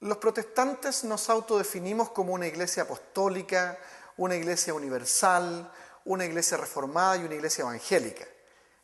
Los protestantes nos autodefinimos como una iglesia apostólica, una iglesia universal, una iglesia reformada y una iglesia evangélica.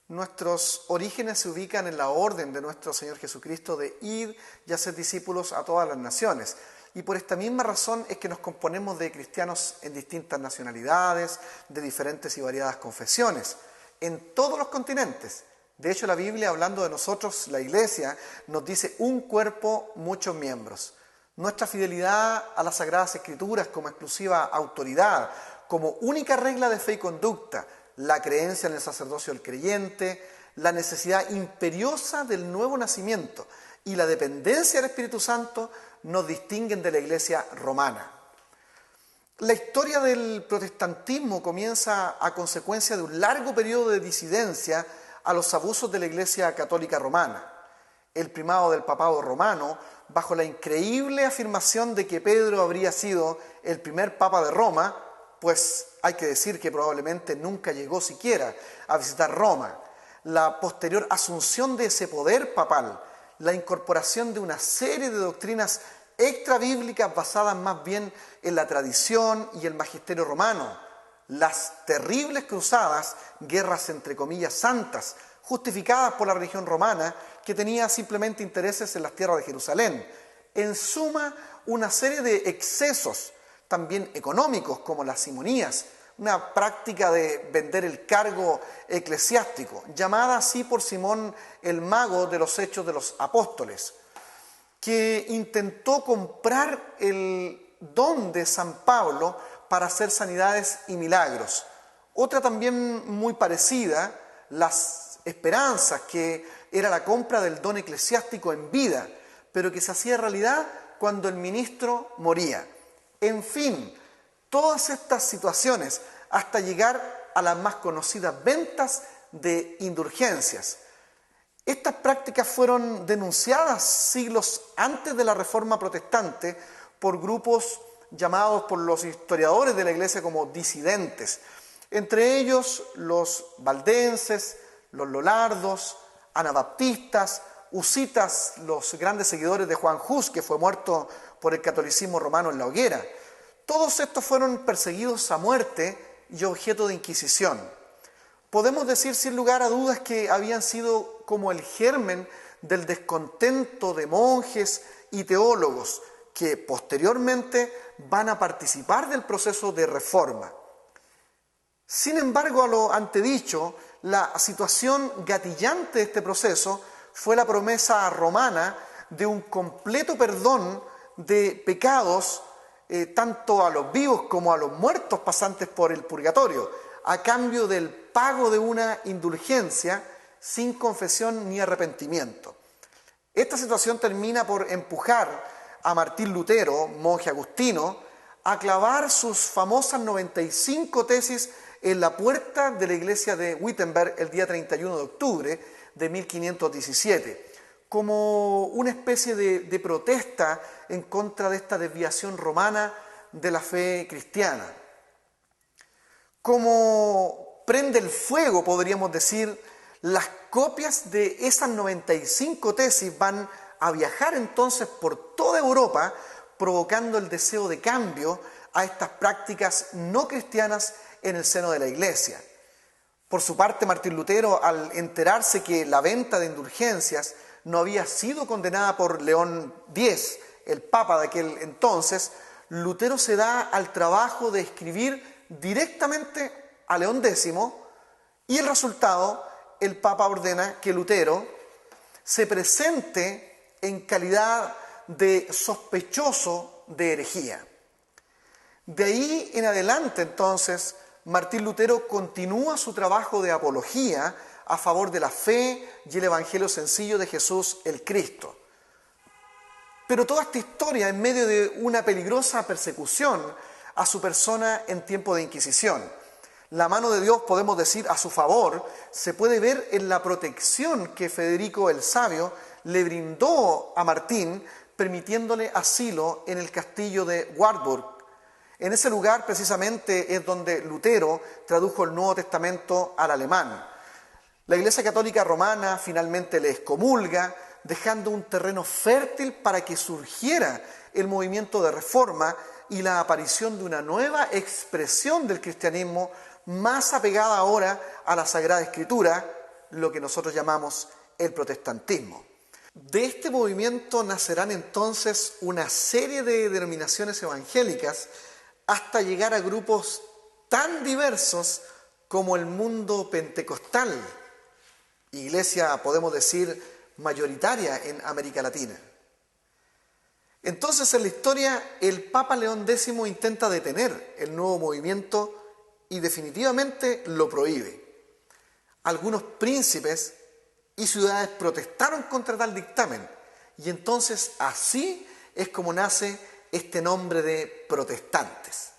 Nuestros orígenes se ubican en la orden de nuestro Señor Jesucristo de ir y hacer discípulos a todas las naciones. Y por esta misma razón es que nos componemos de cristianos en distintas nacionalidades, de diferentes y variadas confesiones, en todos los continentes. De hecho, la Biblia, hablando de nosotros, la iglesia, nos dice un cuerpo, muchos miembros. Nuestra fidelidad a las Sagradas Escrituras como exclusiva autoridad, como única regla de fe y conducta, la creencia en el sacerdocio del creyente, la necesidad imperiosa del nuevo nacimiento y la dependencia del Espíritu Santo nos distinguen de la iglesia romana. La historia del protestantismo comienza a consecuencia de un largo periodo de disidencia a los abusos de la iglesia católica romana. El primado del papado romano, bajo la increíble afirmación de que Pedro habría sido el primer papa de Roma, pues hay que decir que probablemente nunca llegó siquiera a visitar Roma. La posterior asunción de ese poder papal, la incorporación de una serie de doctrinas extrabíblicas basadas más bien en la tradición y el magisterio romano, las terribles cruzadas, guerras entre comillas santas, justificadas por la religión romana, que tenía simplemente intereses en las tierras de Jerusalén. En suma, una serie de excesos, también económicos, como las simonías, una práctica de vender el cargo eclesiástico, llamada así por Simón el Mago de los Hechos de los Apóstoles, que intentó comprar el don de San Pablo para hacer sanidades y milagros. Otra también muy parecida, las esperanzas, que era la compra del don eclesiástico en vida, pero que se hacía realidad cuando el ministro moría. En fin, todas estas situaciones hasta llegar a las más conocidas ventas de indulgencias. Estas prácticas fueron denunciadas siglos antes de la Reforma Protestante por grupos llamados por los historiadores de la Iglesia como disidentes, entre ellos los valdenses, los lolardos, anabaptistas, husitas, los grandes seguidores de Juan Hus, que fue muerto por el catolicismo romano en la hoguera. Todos estos fueron perseguidos a muerte y objeto de inquisición. Podemos decir sin lugar a dudas que habían sido como el germen del descontento de monjes y teólogos que posteriormente van a participar del proceso de reforma. Sin embargo, a lo antedicho, la situación gatillante de este proceso fue la promesa romana de un completo perdón de pecados, tanto a los vivos como a los muertos pasantes por el purgatorio, a cambio del pago de una indulgencia sin confesión ni arrepentimiento. Esta situación termina por empujar a Martín Lutero, monje agustino, a clavar sus famosas 95 tesis en la puerta de la iglesia de Wittenberg el día 31 de octubre de 1517, como una especie de protesta en contra de esta desviación romana de la fe cristiana. Como prende el fuego, podríamos decir, las copias de esas 95 tesis van a viajar entonces por toda Europa, provocando el deseo de cambio a estas prácticas no cristianas en el seno de la Iglesia. Por su parte, Martín Lutero, al enterarse que la venta de indulgencias no había sido condenada por León X, el Papa de aquel entonces, Lutero se da al trabajo de escribir directamente a León X, y el resultado, el Papa ordena que Lutero se presente en calidad de sospechoso de herejía. De ahí en adelante, entonces, Martín Lutero continúa su trabajo de apología a favor de la fe y el evangelio sencillo de Jesús el Cristo. Pero toda esta historia en medio de una peligrosa persecución a su persona en tiempo de Inquisición. La mano de Dios, podemos decir, a su favor, se puede ver en la protección que Federico el Sabio le brindó a Martín, permitiéndole asilo en el castillo de Wartburg. En ese lugar precisamente es donde Lutero tradujo el Nuevo Testamento al alemán. La Iglesia Católica Romana finalmente le excomulga, dejando un terreno fértil para que surgiera el movimiento de Reforma y la aparición de una nueva expresión del cristianismo más apegada ahora a la Sagrada Escritura, lo que nosotros llamamos el protestantismo. De este movimiento nacerán entonces una serie de denominaciones evangélicas hasta llegar a grupos tan diversos como el mundo pentecostal, iglesia, podemos decir, mayoritaria en América Latina. Entonces, en la historia, el Papa León X intenta detener el nuevo movimiento y definitivamente lo prohíbe. Algunos príncipes y ciudades protestaron contra tal dictamen, y entonces así es como nace este nombre de protestantes.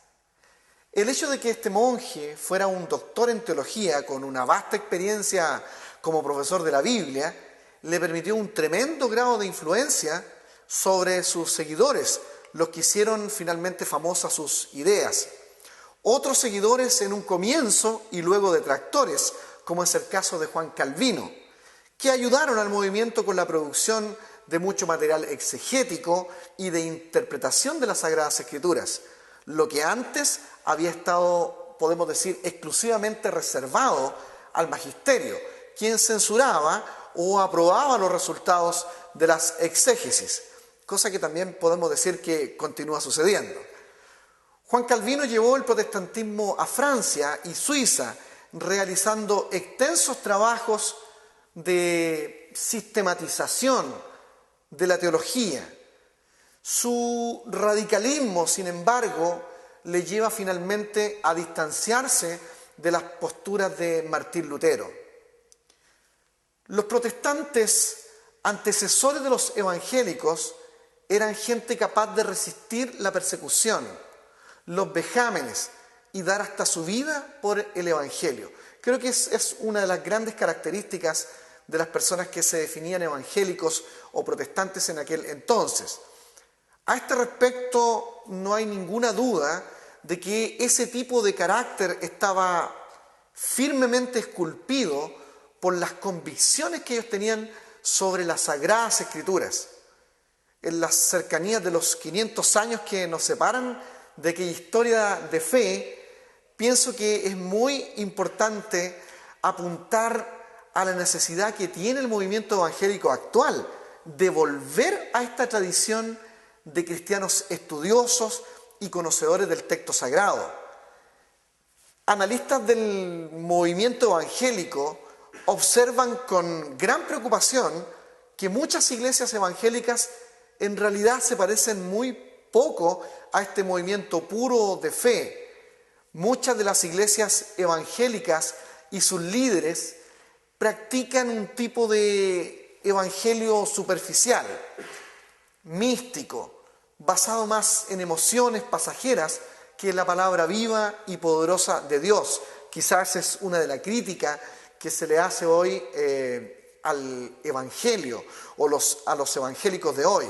El hecho de que este monje fuera un doctor en teología con una vasta experiencia como profesor de la Biblia le permitió un tremendo grado de influencia sobre sus seguidores, los que hicieron finalmente famosas sus ideas. Otros seguidores en un comienzo y luego detractores, como es el caso de Juan Calvino, que ayudaron al movimiento con la producción de mucho material exegético y de interpretación de las Sagradas Escrituras, lo que antes había estado, podemos decir, exclusivamente reservado al magisterio, quien censuraba o aprobaba los resultados de las exégesis, cosa que también podemos decir que continúa sucediendo. Juan Calvino llevó el protestantismo a Francia y Suiza, realizando extensos trabajos de sistematización de la teología. Su radicalismo, sin embargo, le lleva finalmente a distanciarse de las posturas de Martín Lutero. Los protestantes, antecesores de los evangélicos, eran gente capaz de resistir la persecución, los vejámenes y dar hasta su vida por el evangelio. Creo que es una de las grandes características de las personas que se definían evangélicos o protestantes en aquel entonces. A este respecto no hay ninguna duda de que ese tipo de carácter estaba firmemente esculpido por las convicciones que ellos tenían sobre las Sagradas Escrituras. En las cercanías de los 500 años que nos separan de aquella historia de fe, pienso que es muy importante apuntar a la necesidad que tiene el movimiento evangélico actual de volver a esta tradición de cristianos estudiosos y conocedores del texto sagrado. Analistas del movimiento evangélico observan con gran preocupación que muchas iglesias evangélicas en realidad se parecen muy poco a este movimiento puro de fe. Muchas de las iglesias evangélicas y sus líderes practican un tipo de evangelio superficial, místico, basado más en emociones pasajeras que en la palabra viva y poderosa de Dios. Quizás es una de las críticas que se le hace hoy al evangelio o a los evangélicos de hoy.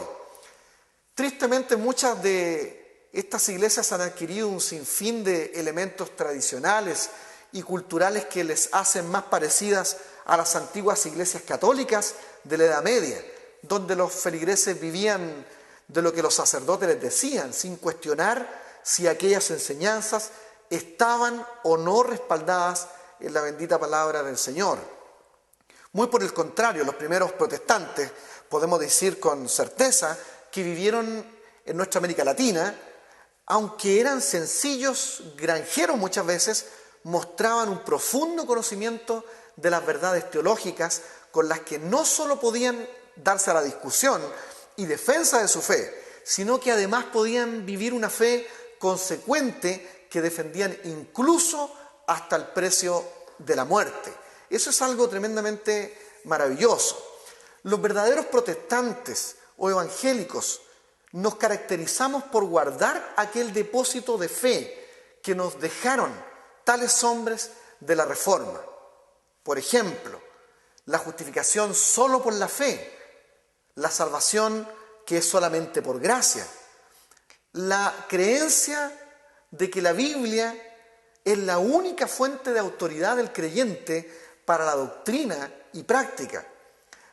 Tristemente, muchas de estas iglesias han adquirido un sinfín de elementos tradicionales y culturales que les hacen más parecidas a las antiguas iglesias católicas de la Edad Media, donde los feligreses vivían de lo que los sacerdotes les decían, sin cuestionar si aquellas enseñanzas estaban o no respaldadas en la bendita palabra del Señor. Muy por el contrario, los primeros protestantes, podemos decir con certeza, que vivieron en nuestra América Latina, aunque eran sencillos, granjeros muchas veces, mostraban un profundo conocimiento de las verdades teológicas con las que no solo podían darse a la discusión y defensa de su fe, sino que además podían vivir una fe consecuente que defendían incluso hasta el precio de la muerte. Eso es algo tremendamente maravilloso. Los verdaderos protestantes o evangélicos nos caracterizamos por guardar aquel depósito de fe que nos dejaron tales hombres de la Reforma. Por ejemplo, la justificación solo por la fe, la salvación que es solamente por gracia, la creencia de que la Biblia es la única fuente de autoridad del creyente para la doctrina y práctica,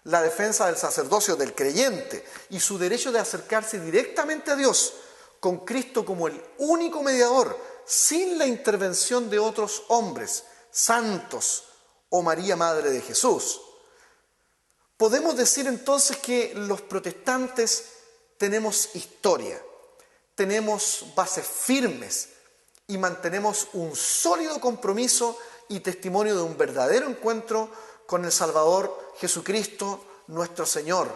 la defensa del sacerdocio del creyente y su derecho de acercarse directamente a Dios con Cristo como el único mediador, sin la intervención de otros hombres, santos o María, Madre de Jesús. Podemos decir entonces que los protestantes tenemos historia, tenemos bases firmes y mantenemos un sólido compromiso y testimonio de un verdadero encuentro con el Salvador Jesucristo, nuestro Señor,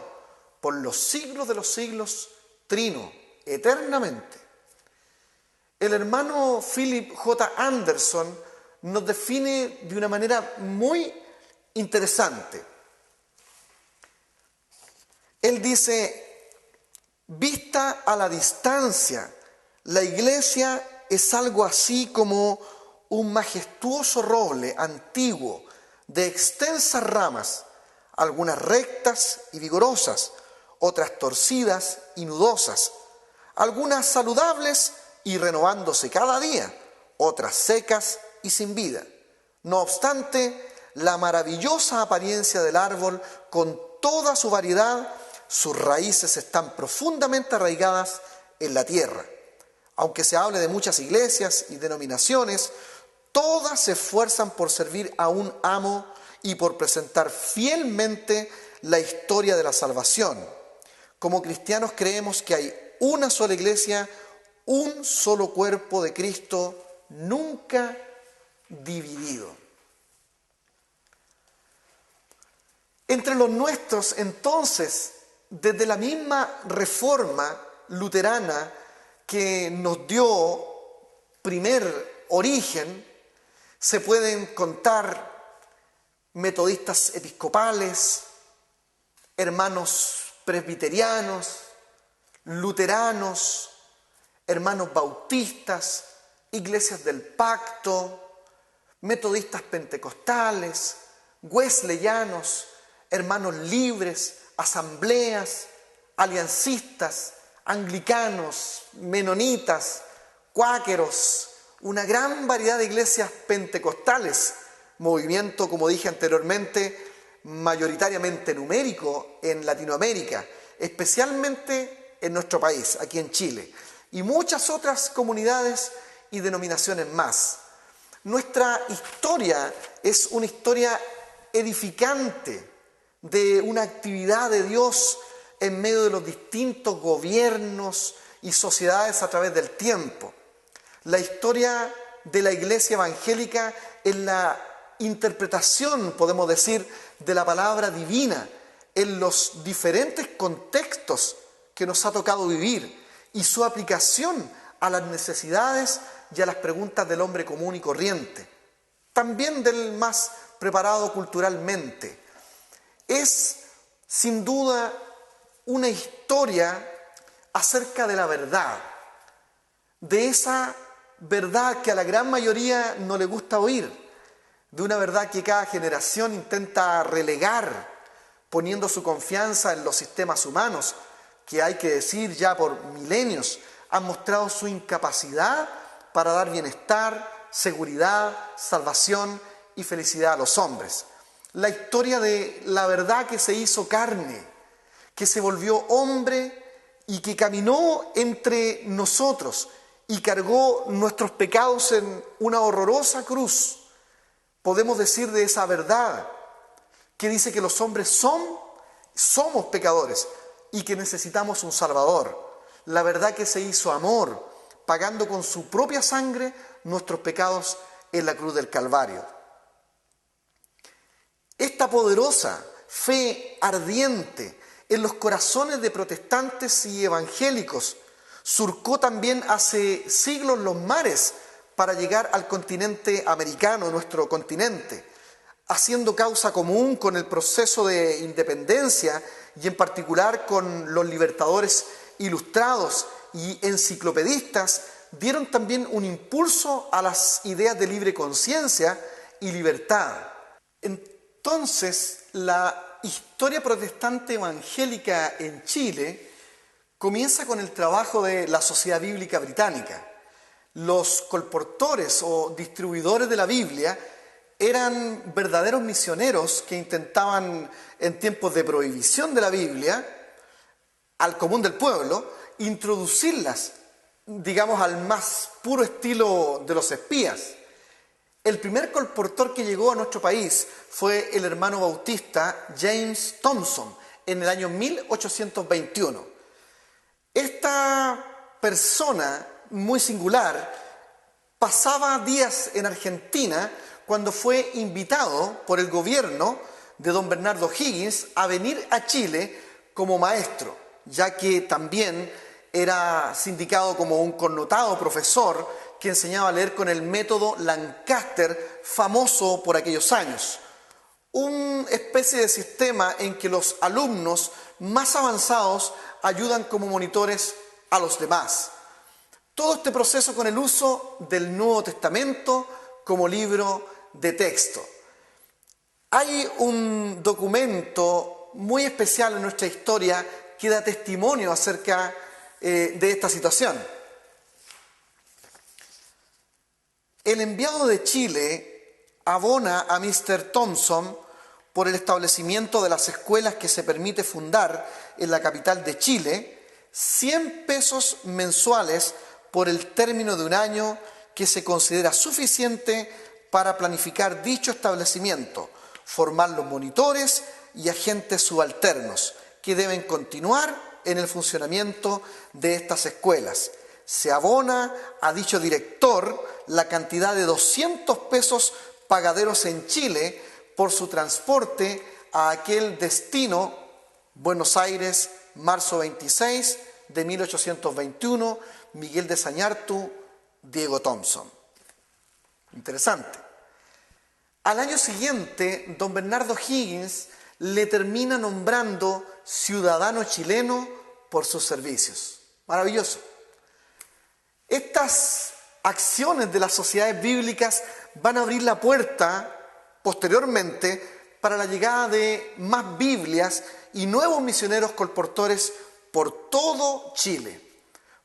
por los siglos de los siglos, trino, eternamente. El hermano Philip J. Anderson nos define de una manera muy interesante. Él dice: vista a la distancia, la iglesia es algo así como un majestuoso roble antiguo de extensas ramas, algunas rectas y vigorosas, otras torcidas y nudosas, algunas saludables y renovándose cada día, otras secas y sin vida. No obstante, la maravillosa apariencia del árbol, con toda su variedad, sus raíces están profundamente arraigadas en la tierra. Aunque se hable de muchas iglesias y denominaciones, todas se esfuerzan por servir a un amo y por presentar fielmente la historia de la salvación. Como cristianos creemos que hay una sola iglesia, un solo cuerpo de Cristo, nunca dividido. Entre los nuestros, entonces, desde la misma reforma luterana que nos dio primer origen, se pueden contar metodistas episcopales, hermanos presbiterianos, luteranos, hermanos bautistas, iglesias del pacto, metodistas pentecostales, wesleyanos, hermanos libres, asambleas, aliancistas, anglicanos, menonitas, cuáqueros, una gran variedad de iglesias pentecostales, movimiento, como dije anteriormente, mayoritariamente numérico en Latinoamérica, especialmente en nuestro país, aquí en Chile, y muchas otras comunidades y denominaciones más. Nuestra historia es una historia edificante de una actividad de Dios en medio de los distintos gobiernos y sociedades a través del tiempo. La historia de la Iglesia evangélica es la interpretación, podemos decir, de la palabra divina en los diferentes contextos que nos ha tocado vivir y su aplicación a las necesidades y a las preguntas del hombre común y corriente, también del más preparado culturalmente. Es, sin duda, una historia acerca de la verdad, de esa verdad que a la gran mayoría no le gusta oír, de una verdad que cada generación intenta relegar, poniendo su confianza en los sistemas humanos, que hay que decir ya por milenios, han mostrado su incapacidad para dar bienestar, seguridad, salvación y felicidad a los hombres. La historia de la verdad que se hizo carne, que se volvió hombre y que caminó entre nosotros y cargó nuestros pecados en una horrorosa cruz. Podemos decir de esa verdad que dice que los hombres somos pecadores y que necesitamos un Salvador. La verdad que se hizo amor, pagando con su propia sangre nuestros pecados en la cruz del Calvario. Esta poderosa fe ardiente en los corazones de protestantes y evangélicos surcó también hace siglos los mares para llegar al continente americano, nuestro continente, haciendo causa común con el proceso de independencia y en particular con los libertadores ilustrados y enciclopedistas, dieron también un impulso a las ideas de libre conciencia y libertad. Entonces, la historia protestante evangélica en Chile comienza con el trabajo de la Sociedad Bíblica Británica. Los colportores o distribuidores de la Biblia eran verdaderos misioneros que intentaban, en tiempos de prohibición de la Biblia, al común del pueblo, introducirlas, digamos, al más puro estilo de los espías. El primer colportor que llegó a nuestro país fue el hermano bautista James Thompson en el año 1821. Esta persona muy singular pasaba días en Argentina cuando fue invitado por el gobierno de don Bernardo Higgins a venir a Chile como maestro, ya que también era sindicado como un connotado profesor que enseñaba a leer con el método Lancaster, famoso por aquellos años. Una especie de sistema en que los alumnos más avanzados ayudan como monitores a los demás. Todo este proceso con el uso del Nuevo Testamento como libro de texto. Hay un documento muy especial en nuestra historia que da testimonio acerca de esta situación. El enviado de Chile abona a Mr. Thompson por el establecimiento de las escuelas que se permite fundar en la capital de Chile, 100 pesos mensuales por el término de un año que se considera suficiente para planificar dicho establecimiento, formar los monitores y agentes subalternos que deben continuar en el funcionamiento de estas escuelas. Se abona a dicho director la cantidad de 200 pesos pagaderos en Chile por su transporte a aquel destino, Buenos Aires, marzo 26 de 1821, Miguel de Sañartu, Diego Thompson. Interesante. Al año siguiente, don Bernardo Higgins le termina nombrando ciudadano chileno por sus servicios. Maravilloso. Estas acciones de las sociedades bíblicas van a abrir la puerta posteriormente para la llegada de más Biblias y nuevos misioneros colportores por todo Chile.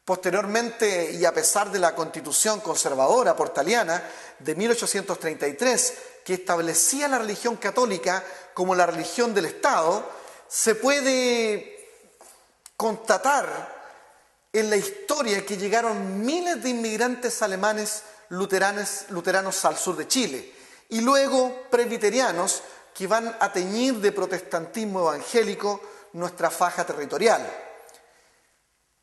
Posteriormente, y a pesar de la Constitución conservadora portaliana de 1833, que establecía la religión católica como la religión del Estado, se puede constatar en la historia que llegaron miles de inmigrantes alemanes luteranos al sur de Chile y luego presbiterianos que van a teñir de protestantismo evangélico nuestra faja territorial.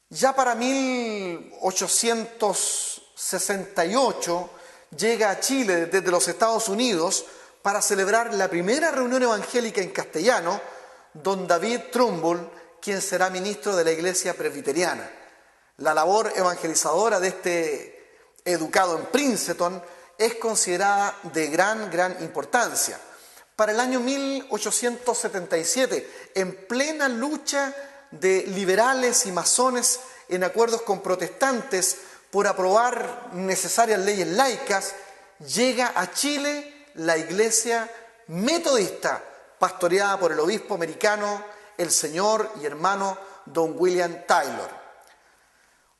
Ya para 1868 llega a Chile desde los Estados Unidos para celebrar la primera reunión evangélica en castellano don David Trumbull, quien será ministro de la Iglesia Presbiteriana. La labor evangelizadora de este educado en Princeton es considerada de gran importancia. Para el año 1877, en plena lucha de liberales y masones en acuerdos con protestantes por aprobar necesarias leyes laicas, llega a Chile la Iglesia Metodista, pastoreada por el obispo americano, el señor y hermano don William Taylor.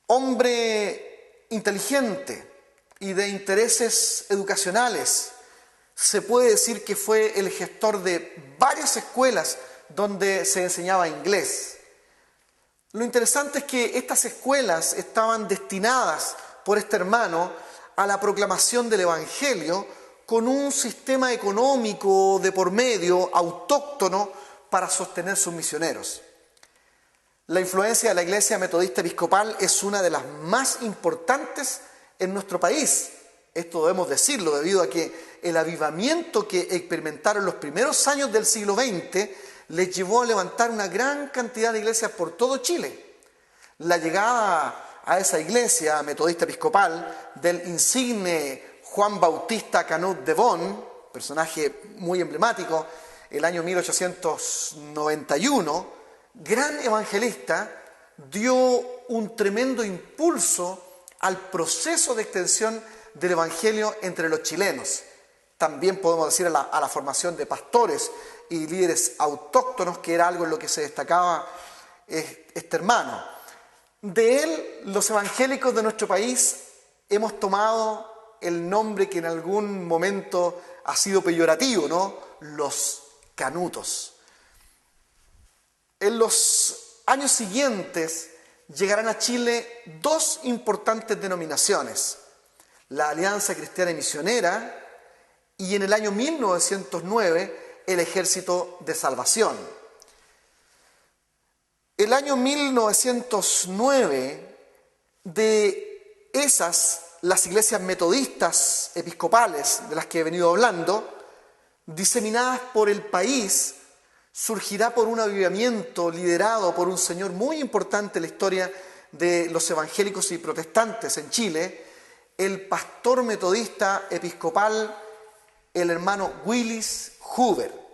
Hombre inteligente y de intereses educacionales, se puede decir que fue el gestor de varias escuelas donde se enseñaba inglés. Lo interesante es que estas escuelas estaban destinadas por este hermano a la proclamación del Evangelio con un sistema económico de por medio autóctono para sostener sus misioneros. La influencia de la Iglesia Metodista Episcopal es una de las más importantes en nuestro país. Esto debemos decirlo debido a que el avivamiento que experimentaron los primeros años del siglo XX les llevó a levantar una gran cantidad de iglesias por todo Chile. La llegada a esa iglesia metodista episcopal del insigne Juan Bautista Canut de Bon, personaje muy emblemático, el año 1891, gran evangelista, dio un tremendo impulso al proceso de extensión del evangelio entre los chilenos. También podemos decir a la formación de pastores y líderes autóctonos, que era algo en lo que se destacaba este hermano. De él, los evangélicos de nuestro país hemos tomado el nombre que en algún momento ha sido peyorativo, ¿no? Los canutos. En los años siguientes llegarán a Chile dos importantes denominaciones: la Alianza Cristiana y Misionera y en el año 1909 el Ejército de Salvación. El año 1909, de esas, las iglesias metodistas episcopales de las que he venido hablando, diseminadas por el país, surgirá por un avivamiento liderado por un señor muy importante en la historia de los evangélicos y protestantes en Chile, el pastor metodista episcopal, el hermano Willis Hoover.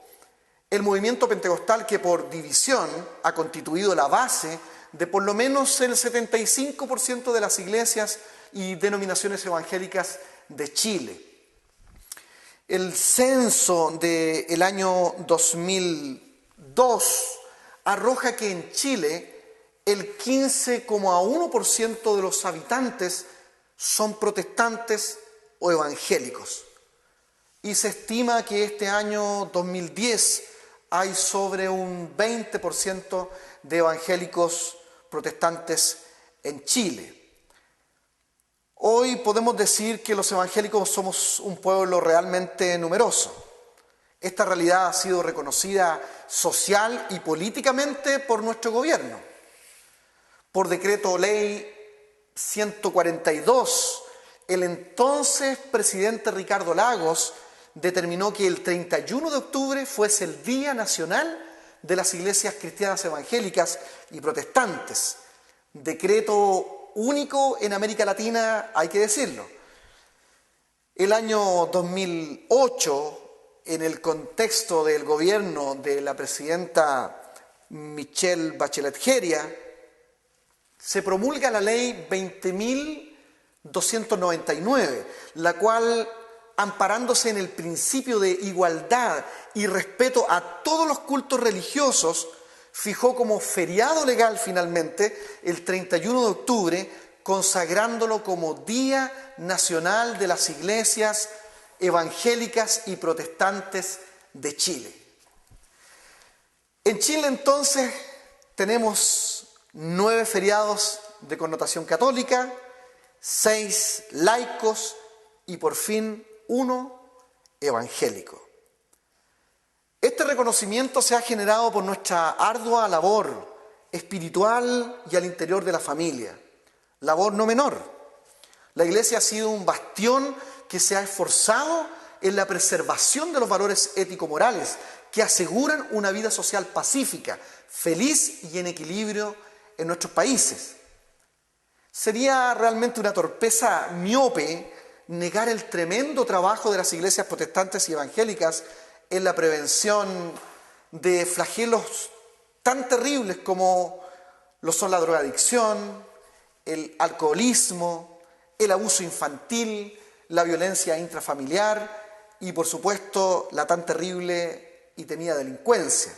El movimiento pentecostal que por división ha constituido la base de por lo menos el 75% de las iglesias y denominaciones evangélicas de Chile. El censo del año 2002 arroja que en Chile el 15,1% de los habitantes son protestantes o evangélicos. Y se estima que este año 2010 hay sobre un 20% de evangélicos protestantes en Chile. Hoy podemos decir que los evangélicos somos un pueblo realmente numeroso. Esta realidad ha sido reconocida social y políticamente por nuestro gobierno. Por decreto ley 142, el entonces presidente Ricardo Lagos determinó que el 31 de octubre fuese el Día Nacional de las Iglesias Cristianas Evangélicas y Protestantes. Decreto único en América Latina, hay que decirlo. El año 2008, en el contexto del gobierno de la presidenta Michelle Bachelet Jeria, se promulga la ley 20.299, la cual, amparándose en el principio de igualdad y respeto a todos los cultos religiosos, fijó como feriado legal finalmente el 31 de octubre, consagrándolo como Día Nacional de las Iglesias Evangélicas y Protestantes de Chile. En Chile entonces tenemos 9 feriados de connotación católica, 6 laicos y por fin 1 evangélico. Este reconocimiento se ha generado por nuestra ardua labor espiritual y al interior de la familia, labor no menor. La Iglesia ha sido un bastión que se ha esforzado en la preservación de los valores ético-morales que aseguran una vida social pacífica, feliz y en equilibrio en nuestros países. Sería realmente una torpeza miope negar el tremendo trabajo de las iglesias protestantes y evangélicas en la prevención de flagelos tan terribles como lo son la drogadicción, el alcoholismo, el abuso infantil, la violencia intrafamiliar y, por supuesto, la tan terrible y temida delincuencia.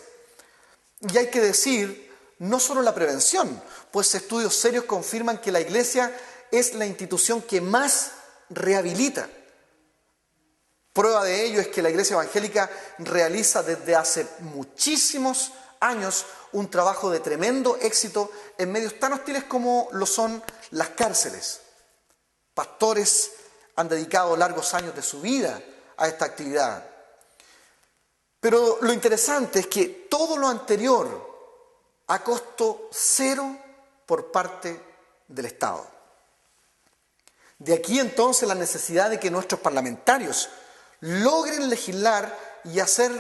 Y hay que decir, no solo la prevención, pues estudios serios confirman que la Iglesia es la institución que más rehabilita. Prueba de ello es que la Iglesia Evangélica realiza desde hace muchísimos años un trabajo de tremendo éxito en medios tan hostiles como lo son las cárceles. Pastores han dedicado largos años de su vida a esta actividad. Pero lo interesante es que todo lo anterior a costo cero por parte del Estado. De aquí entonces la necesidad de que nuestros parlamentarios logren legislar y hacer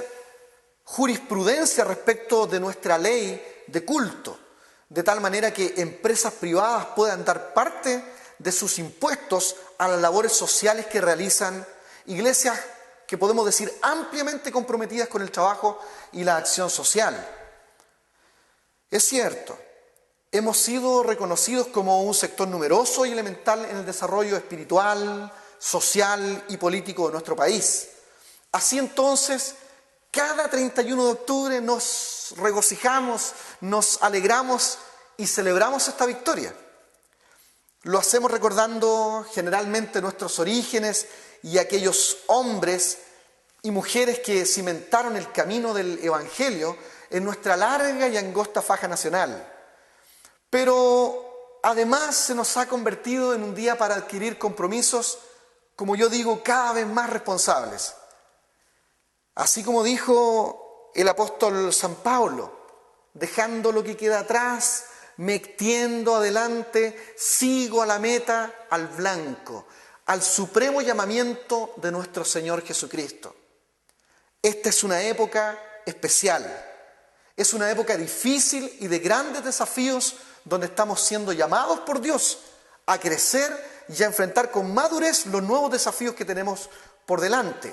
jurisprudencia respecto de nuestra ley de culto, de tal manera que empresas privadas puedan dar parte de sus impuestos a las labores sociales que realizan iglesias que podemos decir ampliamente comprometidas con el trabajo y la acción social. Es cierto, hemos sido reconocidos como un sector numeroso y elemental en el desarrollo espiritual, social y político de nuestro país. Así entonces, cada 31 de octubre nos regocijamos, nos alegramos y celebramos esta victoria. Lo hacemos recordando generalmente nuestros orígenes y aquellos hombres y mujeres que cimentaron el camino del Evangelio en nuestra larga y angosta faja nacional. Pero además se nos ha convertido en un día para adquirir compromisos, como yo digo, cada vez más responsables. Así como dijo el apóstol San Pablo, dejando lo que queda atrás, me extiendo adelante, sigo a la meta, al blanco, al supremo llamamiento de nuestro Señor Jesucristo. Esta es una época especial, es una época difícil y de grandes desafíos donde estamos siendo llamados por Dios a crecer y a enfrentar con madurez los nuevos desafíos que tenemos por delante.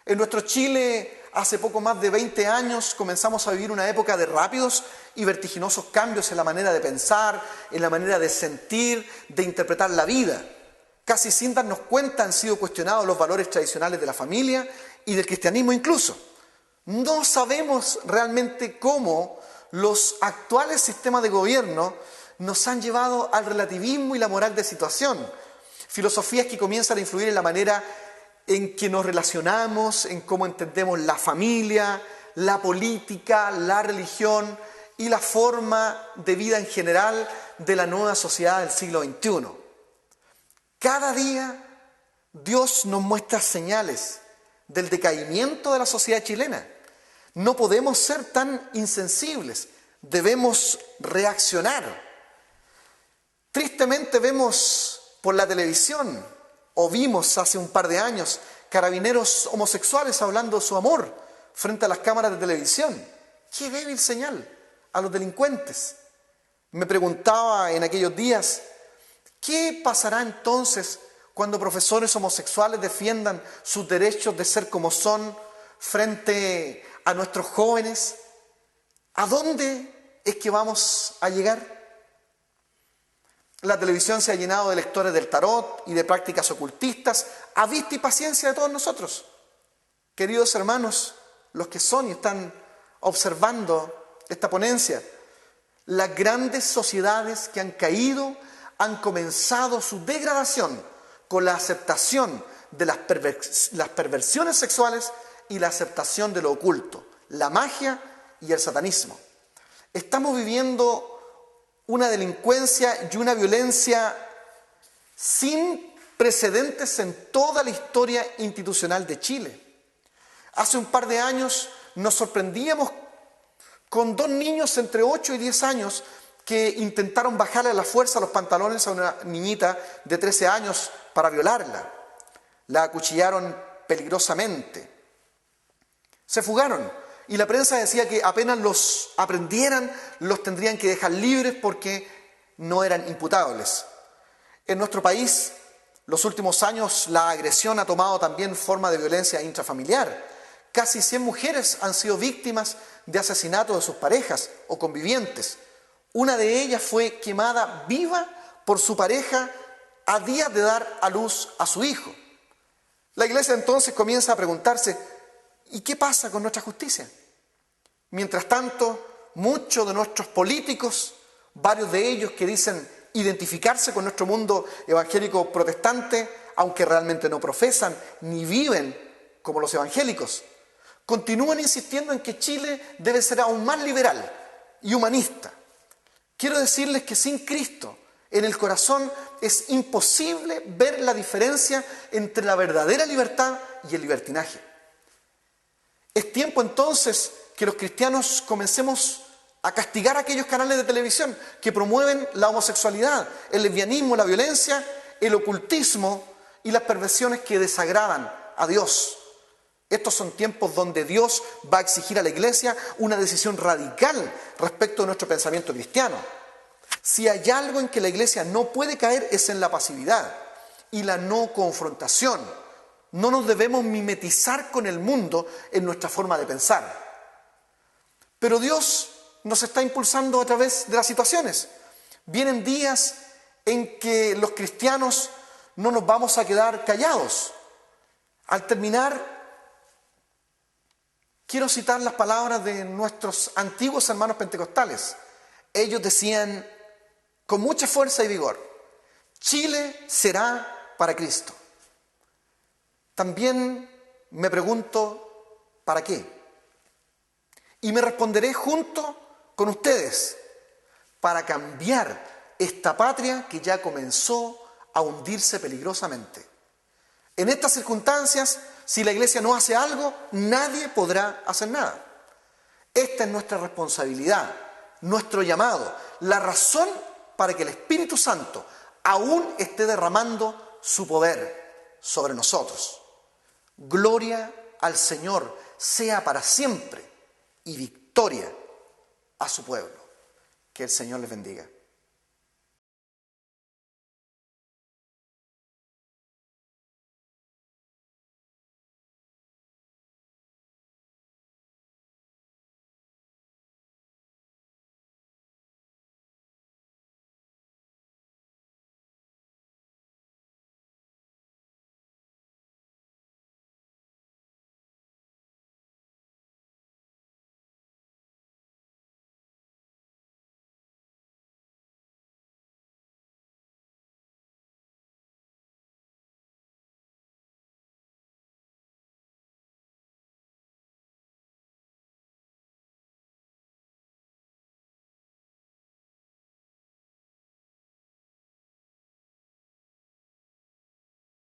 En nuestro Chile, hace poco más de 20 años, comenzamos a vivir una época de rápidos y vertiginosos cambios en la manera de pensar, en la manera de sentir, de interpretar la vida. Casi sin darnos cuenta han sido cuestionados los valores tradicionales de la familia y del cristianismo incluso. No sabemos realmente cómo los actuales sistemas de gobierno nos han llevado al relativismo y la moral de situación. Filosofías que comienzan a influir en la manera en que nos relacionamos, en cómo entendemos la familia, la política, la religión y la forma de vida en general de la nueva sociedad del siglo XXI. Cada día Dios nos muestra señales del decaimiento de la sociedad chilena. No podemos ser tan insensibles, debemos reaccionar. Tristemente vemos por la televisión, o vimos hace un par de años, carabineros homosexuales hablando de su amor frente a las cámaras de televisión. ¡Qué débil señal a los delincuentes! Me preguntaba en aquellos días, ¿qué pasará entonces cuando profesores homosexuales defiendan sus derechos de ser como son frente a nuestros jóvenes? ¿A dónde es que vamos a llegar? La televisión se ha llenado de lectores del tarot y de prácticas ocultistas a vista y paciencia de todos nosotros. Queridos hermanos, los que son y están observando esta ponencia, las grandes sociedades que han caído han comenzado su degradación con la aceptación de las perversiones sexuales y la aceptación de lo oculto, la magia y el satanismo. Estamos viviendo una delincuencia y una violencia sin precedentes en toda la historia institucional de Chile. Hace un par de años nos sorprendíamos con 2 niños entre 8 y 10 años que intentaron bajarle a la fuerza los pantalones a una niñita de 13 años para violarla. La acuchillaron peligrosamente. Se fugaron. Y la prensa decía que apenas los aprendieran, los tendrían que dejar libres porque no eran imputables. En nuestro país, los últimos años, la agresión ha tomado también forma de violencia intrafamiliar. Casi 100 mujeres han sido víctimas de asesinato de sus parejas o convivientes. Una de ellas fue quemada viva por su pareja a días de dar a luz a su hijo. La Iglesia entonces comienza a preguntarse, ¿y qué pasa con nuestra justicia? Mientras tanto, muchos de nuestros políticos, varios de ellos que dicen identificarse con nuestro mundo evangélico protestante, aunque realmente no profesan ni viven como los evangélicos, continúan insistiendo en que Chile debe ser aún más liberal y humanista. Quiero decirles que sin Cristo en el corazón es imposible ver la diferencia entre la verdadera libertad y el libertinaje. Es tiempo entonces que los cristianos comencemos a castigar a aquellos canales de televisión que promueven la homosexualidad, el lesbianismo, la violencia, el ocultismo y las perversiones que desagradan a Dios. Estos son tiempos donde Dios va a exigir a la Iglesia una decisión radical respecto de nuestro pensamiento cristiano. Si hay algo en que la Iglesia no puede caer es en la pasividad y la no confrontación. No nos debemos mimetizar con el mundo en nuestra forma de pensar. Pero Dios nos está impulsando a través de las situaciones. Vienen días en que los cristianos no nos vamos a quedar callados. Al terminar, quiero citar las palabras de nuestros antiguos hermanos pentecostales. Ellos decían con mucha fuerza y vigor, Chile será para Cristo. También me pregunto, ¿para qué? Y me responderé junto con ustedes, para cambiar esta patria que ya comenzó a hundirse peligrosamente. En estas circunstancias, si la Iglesia no hace algo, nadie podrá hacer nada. Esta es nuestra responsabilidad, nuestro llamado, la razón para que el Espíritu Santo aún esté derramando su poder sobre nosotros. Gloria al Señor sea para siempre y victoria a su pueblo. Que el Señor les bendiga.